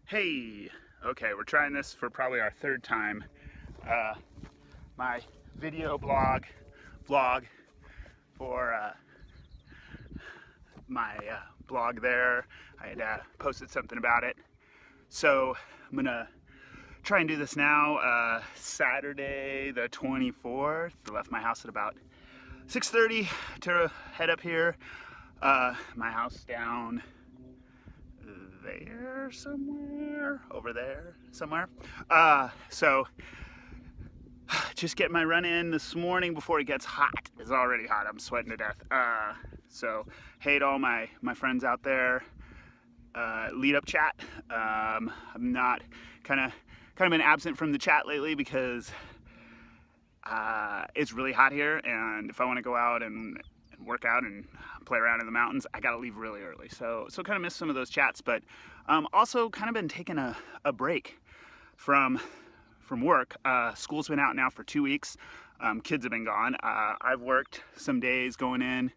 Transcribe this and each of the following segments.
Hey, okay, we're trying this for probably our third time. My video vlog for my blog there. I had posted something about it. So I'm gonna try and do this now. Saturday the 24th. I left my house at about 6:30 to head up here. My house down there somewhere, over there somewhere. So just get my run in this morning before it gets hot. It's already hot. I'm sweating to death. So hey to all my friends out there. Lead up chat. I'm not kind of been absent from the chat lately because it's really hot here, and if I want to go out and work out and play around in the mountains, I gotta leave really early. So kind of missed some of those chats, but also kind of been taking a break from work. School's been out now for 2 weeks. Kids have been gone. I've worked some days going in,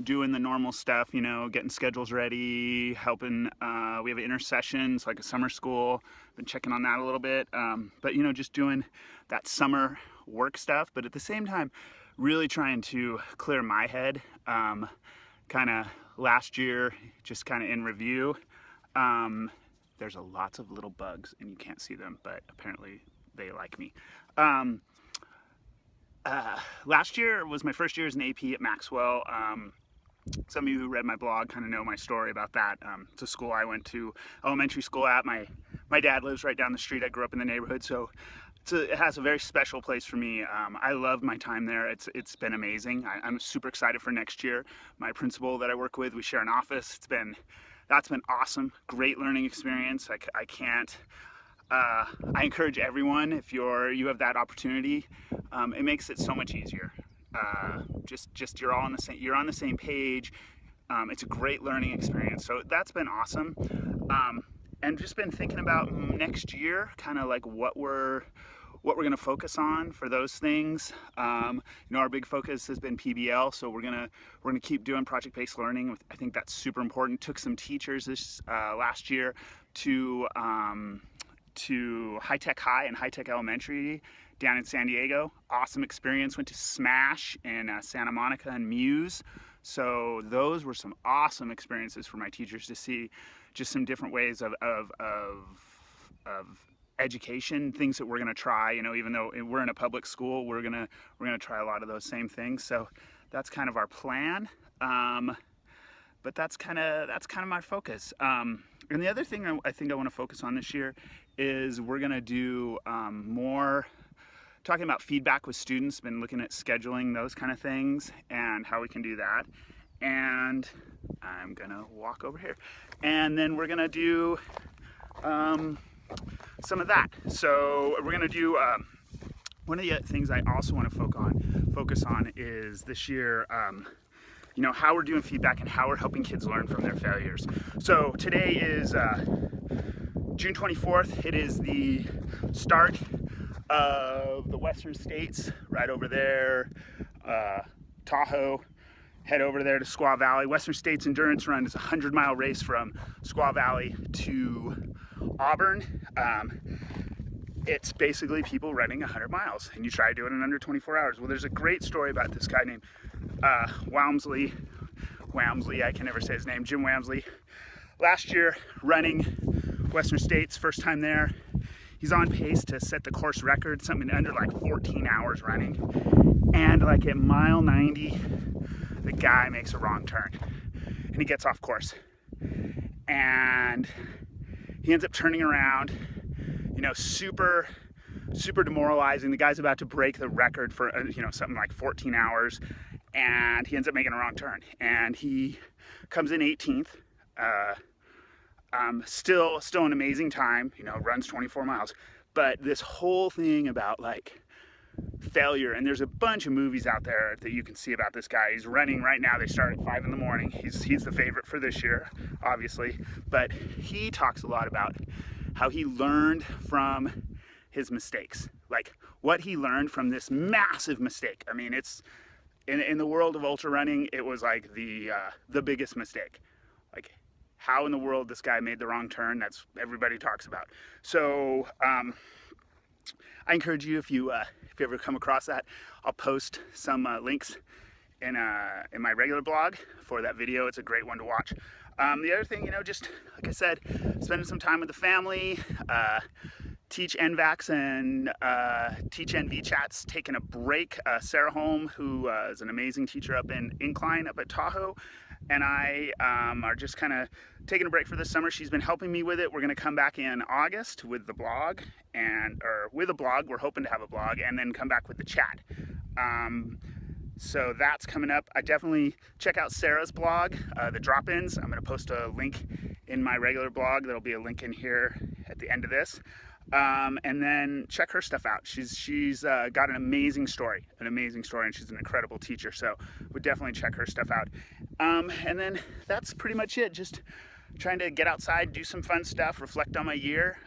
doing the normal stuff, you know, getting schedules ready, helping. We have an intersession, it's like a summer school. Been checking on that a little bit, but you know, just doing that summer work stuff. But at the same time, really trying to clear my head. Kind of last year, just kind of in review. There's lots of little bugs, and you can't see them, but apparently they like me. Last year was my first year as an AP at Maxwell. Some of you who read my blog kind of know my story about that. It's a school I went to elementary school at. My dad lives right down the street. I grew up in the neighborhood, so it has a very special place for me. I love my time there. It's been amazing. I'm super excited for next year. My principal that I work with, we share an office. That's been awesome. Great learning experience. I encourage everyone, if you have that opportunity, it makes it so much easier. Just you're on the same page. It's a great learning experience. So that's been awesome. And just been thinking about next year, kind of like what we're going to focus on for those things. You know, our big focus has been PBL, so we're gonna keep doing project-based learning. I think that's super important. Took some teachers this last year to High Tech High and High Tech Elementary down in San Diego. Awesome experience. Went to Smash in Santa Monica and Muse. So those were some awesome experiences for my teachers to see just some different ways of education, things that we're going to try. You know, even though we're in a public school, we're gonna try a lot of those same things. So that's kind of our plan. But that's kind of my focus. And the other thing I think I want to focus on this year is we're going to do more talking about feedback with students. Been looking at scheduling those kind of things and how we can do that. And I'm gonna walk over here, and then we're gonna do some of that. So we're gonna do one of the things I also want to focus on is this year. You know, how we're doing feedback and how we're helping kids learn from their failures. So today is June 24th. It is the start of the Western States, right over there, Tahoe. Head over there to Squaw Valley. Western States Endurance Run is a 100-mile race from Squaw Valley to Auburn. It's basically people running 100 miles, and you try to do it in under 24 hours. Well, there's a great story about this guy named Wamsley, I can never say his name, Jim Wamsley. Last year, running Western States, first time there. He's on pace to set the course record, something under like 14 hours running. And like at mile 90, the guy makes a wrong turn and he gets off course. And he ends up turning around, you know, super demoralizing. The guy's about to break the record for, you know, something like 14 hours. And he ends up making a wrong turn. And he comes in 18th. Still an amazing time, you know, runs 24 miles. But this whole thing about like failure, and there's a bunch of movies out there that you can see about this guy. He's running right now. They start at 5 in the morning. He's the favorite for this year, obviously. But he talks a lot about how he learned from his mistakes, like what he learned from this massive mistake. I mean, it's in the world of ultra running, it was like the biggest mistake. Like how in the world this guy made the wrong turn. That's everybody talks about. So I encourage you, if you ever come across that, I'll post some links in my regular blog for that video. It's a great one to watch. The other thing, just like I said, spending some time with the family, Teach NVACs and Teach NVChat's taking a break. Sarah Holm, who is an amazing teacher up in Incline up at Tahoe, and I are just kind of taking a break for this summer. She's been helping me with it. We're going to come back in August with the blog, we're hoping to have a blog, and then come back with the chat. So that's coming up. I definitely check out Sarah's blog, the drop-ins. I'm going to post a link in my regular blog. There'll be a link in here at the end of this. And then check her stuff out. She's got an amazing story, and she's an incredible teacher. So would definitely check her stuff out. And then that's pretty much it. Just trying to get outside, do some fun stuff, reflect on my year.